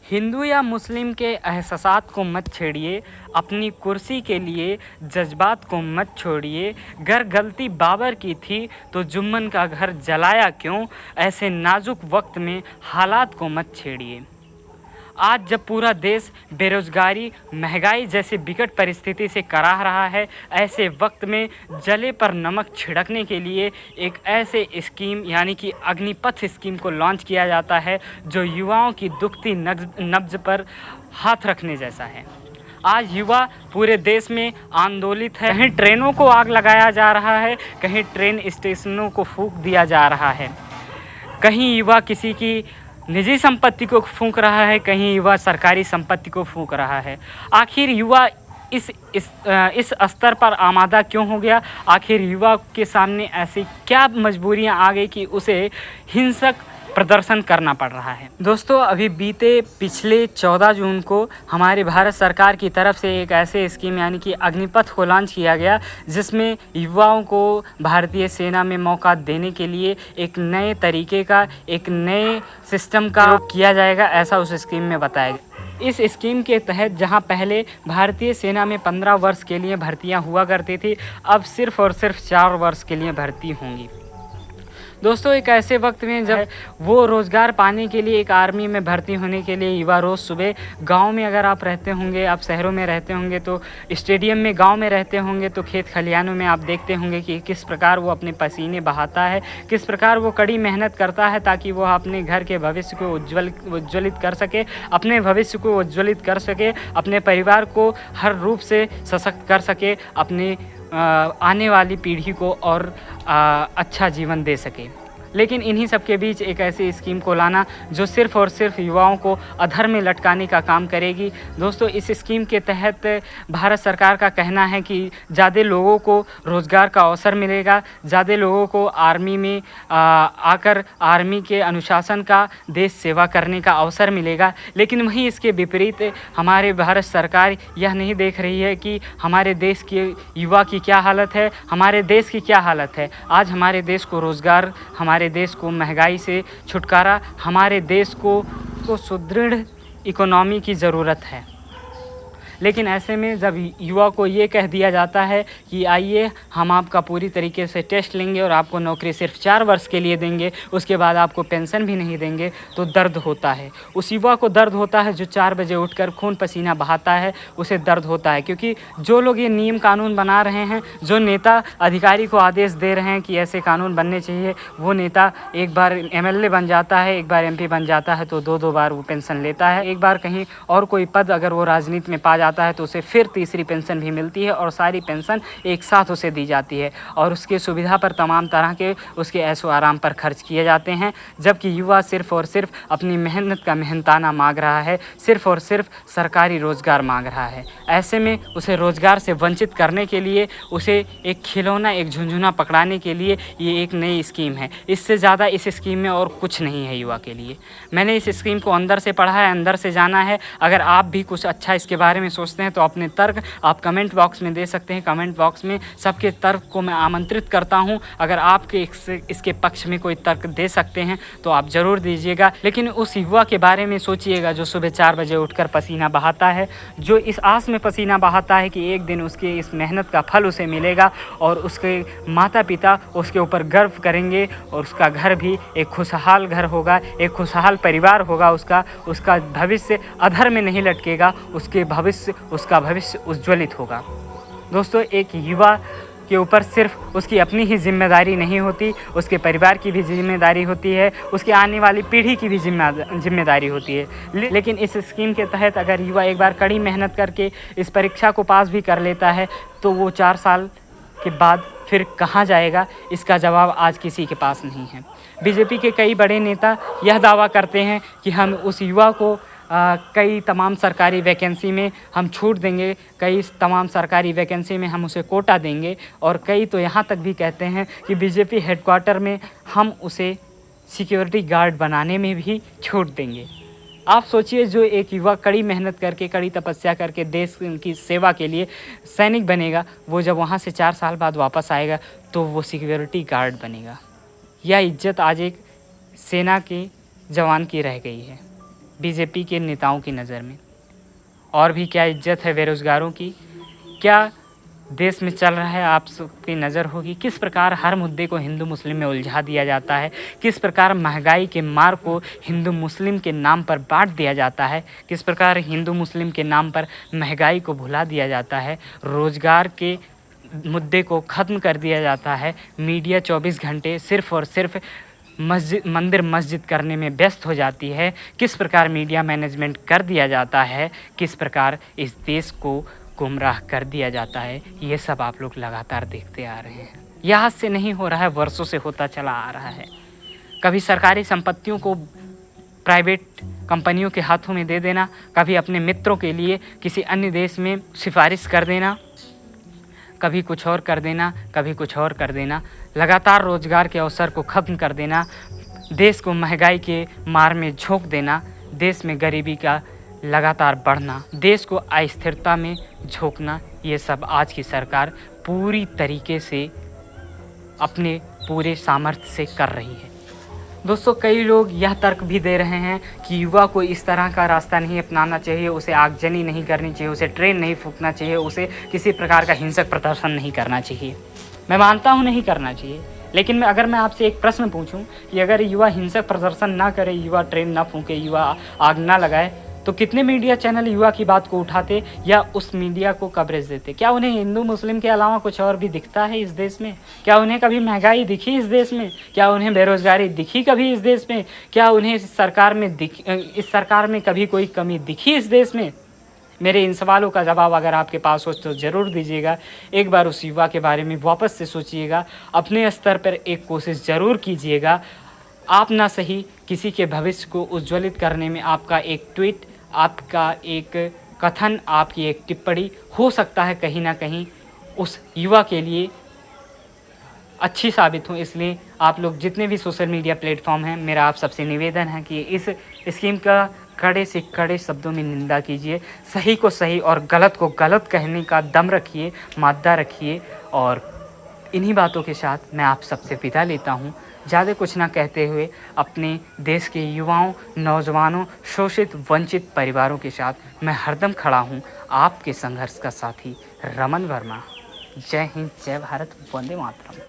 हिंदू या मुस्लिम के एहसासात को मत छेड़िए, अपनी कुर्सी के लिए जज्बात को मत छोड़िए। गर गलती बाबर की थी तो जुम्मन का घर जलाया क्यों? ऐसे नाजुक वक्त में हालात को मत छेड़िए। आज जब पूरा देश बेरोजगारी, महंगाई जैसी विकट परिस्थिति से कराह रहा है, ऐसे वक्त में जले पर नमक छिड़कने के लिए एक ऐसे स्कीम यानी कि अग्निपथ स्कीम को लॉन्च किया जाता है जो युवाओं की दुखती नब्ज पर हाथ रखने जैसा है। आज युवा पूरे देश में आंदोलित है। कहीं ट्रेनों को आग लगाया जा रहा है, कहीं ट्रेन स्टेशनों को फूंक दिया जा रहा है, कहीं युवा किसी की निजी संपत्ति को फूंक रहा है, कहीं युवा सरकारी संपत्ति को फूंक रहा है। आखिर युवा इस स्तर पर आमादा क्यों हो गया? आखिर युवा के सामने ऐसी क्या मजबूरियां आ गई कि उसे हिंसक प्रदर्शन करना पड़ रहा है? दोस्तों, अभी बीते पिछले 14 जून को हमारी भारत सरकार की तरफ से एक ऐसे स्कीम यानी कि अग्निपथ को लॉन्च किया गया, जिसमें युवाओं को भारतीय सेना में मौका देने के लिए एक नए तरीके का, एक नए सिस्टम का प्रयोग किया जाएगा, ऐसा उस स्कीम में बताया गया। इस स्कीम के तहत जहां पहले भारतीय सेना में 15 वर्ष के लिए भर्तियां हुआ करती थी, अब सिर्फ और सिर्फ 4 वर्ष के लिए भर्ती होंगी। दोस्तों, एक ऐसे वक्त में जब वो रोज़गार पाने के लिए एक आर्मी में भर्ती होने के लिए युवा रोज़ सुबह गांव में, अगर आप रहते होंगे, आप शहरों में रहते होंगे तो स्टेडियम में, गांव में रहते होंगे तो खेत खलिहानों में आप देखते होंगे कि किस प्रकार वो अपने पसीने बहाता है, किस प्रकार वो कड़ी मेहनत करता है ताकि वो अपने घर के भविष्य को उज्ज्वलित कर सके, अपने भविष्य को उज्ज्वलित कर सके, अपने परिवार को हर रूप से सशक्त कर सके, अपने आने वाली पीढ़ी को और अच्छा जीवन दे सके। लेकिन इन्हीं सब के बीच एक ऐसी स्कीम को लाना जो सिर्फ़ और सिर्फ युवाओं को अधर में लटकाने का काम करेगी। दोस्तों, इस स्कीम के तहत भारत सरकार का कहना है कि ज़्यादा लोगों को रोज़गार का अवसर मिलेगा, ज़्यादा लोगों को आर्मी में आकर आर्मी के अनुशासन का, देश सेवा करने का अवसर मिलेगा। लेकिन वहीं इसके विपरीत हमारे भारत सरकार यह नहीं देख रही है कि हमारे देश के युवा की क्या हालत है, हमारे देश की क्या हालत है। आज हमारे देश को रोज़गार, हमारे देश को महंगाई से छुटकारा, हमारे देश को सुदृढ़ इकोनॉमी की ज़रूरत है। लेकिन ऐसे में जब युवा को ये कह दिया जाता है कि आइए हम आपका पूरी तरीके से टेस्ट लेंगे और आपको नौकरी सिर्फ 4 वर्ष के लिए देंगे, उसके बाद आपको पेंशन भी नहीं देंगे, तो दर्द होता है। उस युवा को दर्द होता है जो 4 बजे उठकर खून पसीना बहाता है, उसे दर्द होता है। क्योंकि जो लोग ये नियम कानून बना रहे हैं, जो नेता अधिकारी को आदेश दे रहे हैं कि ऐसे कानून बनने चाहिए, वो नेता एक बार MLA बन जाता है, एक बार MP बन जाता है तो 2-2 बार वो पेंशन लेता है। एक बार कहीं और कोई पद अगर वो राजनीति में पा जाता है तो उसे फिर तीसरी पेंशन भी मिलती है और सारी पेंशन एक साथ उसे दी जाती है और उसकी सुविधा पर तमाम तरह के उसके ऐशो आराम पर खर्च किए जाते हैं। जबकि युवा सिर्फ़ और सिर्फ अपनी मेहनत का मेहनताना मांग रहा है, सिर्फ़ और सिर्फ सरकारी रोज़गार मांग रहा है। ऐसे में उसे रोज़गार से वंचित करने के लिए, उसे एक खिलौना, एक झुनझुना पकड़ाने के लिए ये एक नई स्कीम है। इससे ज़्यादा इस स्कीम में और कुछ नहीं है युवा के लिए। मैंने इस स्कीम को अंदर से पढ़ा है, अंदर से जाना है। अगर आप भी कुछ अच्छा इसके बारे में सोचते हैं तो अपने तर्क आप कमेंट बॉक्स में दे सकते हैं। कमेंट बॉक्स में सबके तर्क को मैं आमंत्रित करता हूं। अगर आपके इसके पक्ष में कोई तर्क दे सकते हैं तो आप ज़रूर दीजिएगा। लेकिन उस युवा के बारे में सोचिएगा जो सुबह 4 बजे उठकर पसीना बहाता है, जो इस आस में पसीना बहाता है कि एक दिन उसके इस मेहनत का फल उसे मिलेगा और उसके माता पिता उसके ऊपर गर्व करेंगे और उसका घर भी एक खुशहाल घर होगा, एक खुशहाल परिवार होगा। उसका भविष्य अधर में नहीं लटकेगा, उसका भविष्य उज्ज्वलित होगा। दोस्तों, एक युवा के ऊपर सिर्फ उसकी अपनी ही जिम्मेदारी नहीं होती, उसके परिवार की भी जिम्मेदारी होती है, उसके आने वाली पीढ़ी की भी जिम्मेदारी होती है। लेकिन इस स्कीम के तहत अगर युवा एक बार कड़ी मेहनत करके इस परीक्षा को पास भी कर लेता है तो वो 4 साल के बाद फिर कहाँ जाएगा, इसका जवाब आज किसी के पास नहीं है। बीजेपी के कई बड़े नेता यह दावा करते हैं कि हम उस युवा को कई तमाम सरकारी वैकेंसी में हम छूट देंगे, कई तमाम सरकारी वैकेंसी में हम उसे कोटा देंगे और कई तो यहाँ तक भी कहते हैं कि बीजेपी हेडक्वार्टर में हम उसे सिक्योरिटी गार्ड बनाने में भी छूट देंगे। आप सोचिए, जो एक युवा कड़ी मेहनत करके, कड़ी तपस्या करके देश की सेवा के लिए सैनिक बनेगा, वो जब वहाँ से 4 साल बाद वापस आएगा तो वो सिक्योरिटी गार्ड बनेगा। यह इज्जत आज एक सेना के जवान की रह गई है। बीजेपी के नेताओं की नज़र में? और भी क्या इज्जत है बेरोज़गारों की? क्या देश में चल रहा है आप सबकी नज़र होगी? किस प्रकार हर मुद्दे को हिंदू मुस्लिम में उलझा दिया जाता है, किस प्रकार महंगाई के मार को हिंदू मुस्लिम के नाम पर बांट दिया जाता है, किस प्रकार हिंदू मुस्लिम के नाम पर महंगाई को भुला दिया जाता है, रोज़गार के मुद्दे को ख़त्म कर दिया जाता है। मीडिया 24 घंटे सिर्फ़ और सिर्फ मंदिर मस्जिद करने में व्यस्त हो जाती है। किस प्रकार मीडिया मैनेजमेंट कर दिया जाता है, किस प्रकार इस देश को गुमराह कर दिया जाता है, ये सब आप लोग लगातार देखते आ रहे हैं। यह आज से नहीं हो रहा है, वर्षों से होता चला आ रहा है। कभी सरकारी संपत्तियों को प्राइवेट कंपनियों के हाथों में दे देना, कभी अपने मित्रों के लिए किसी अन्य देश में सिफारिश कर देना, कभी कुछ और कर देना, कभी कुछ और कर देना, लगातार रोज़गार के अवसर को ख़त्म कर देना, देश को महंगाई के मार में झोंक देना, देश में गरीबी का लगातार बढ़ना, देश को अस्थिरता में झोंकना, ये सब आज की सरकार पूरी तरीके से अपने पूरे सामर्थ्य से कर रही है। दोस्तों, कई लोग यह तर्क भी दे रहे हैं कि युवा को इस तरह का रास्ता नहीं अपनाना चाहिए, उसे आगजनी नहीं करनी चाहिए, उसे ट्रेन नहीं फूंकना चाहिए, उसे किसी प्रकार का हिंसक प्रदर्शन नहीं करना चाहिए। मैं मानता हूँ नहीं करना चाहिए, लेकिन अगर मैं आपसे एक प्रश्न पूछूं कि अगर युवा हिंसक प्रदर्शन ना करे, युवा ट्रेन ना फूंके, युवा आग ना लगाए, तो कितने मीडिया चैनल युवा की बात को उठाते या उस मीडिया को कवरेज देते? क्या उन्हें हिंदू मुस्लिम के अलावा कुछ और भी दिखता है इस देश में? क्या उन्हें कभी महंगाई दिखी इस देश में? क्या उन्हें बेरोज़गारी दिखी कभी इस देश में? क्या उन्हें इस सरकार में कभी कोई कमी दिखी इस देश में? मेरे इन सवालों का जवाब अगर आपके पास हो तो ज़रूर दीजिएगा। एक बार उस युवा के बारे में वापस से सोचिएगा, अपने स्तर पर एक कोशिश ज़रूर कीजिएगा। आप ना सही, किसी के भविष्य को उज्ज्वलित करने में आपका एक ट्वीट, आपका एक कथन, आपकी एक टिप्पणी हो सकता है कहीं ना कहीं उस युवा के लिए अच्छी साबित हो। इसलिए आप लोग जितने भी सोशल मीडिया प्लेटफॉर्म हैं, मेरा आप सबसे निवेदन है कि इस स्कीम का कड़े से कड़े शब्दों में निंदा कीजिए, सही को सही और गलत को गलत कहने का दम रखिए, मादा रखिए। और इन्हीं बातों के साथ मैं आप सबसे विदा लेता हूँ, ज़्यादा कुछ ना कहते हुए अपने देश के युवाओं, नौजवानों, शोषित वंचित परिवारों के साथ मैं हरदम खड़ा हूँ, आपके संघर्ष का साथी रमन वर्मा। जय हिंद, जय भारत, वंदे मातरम।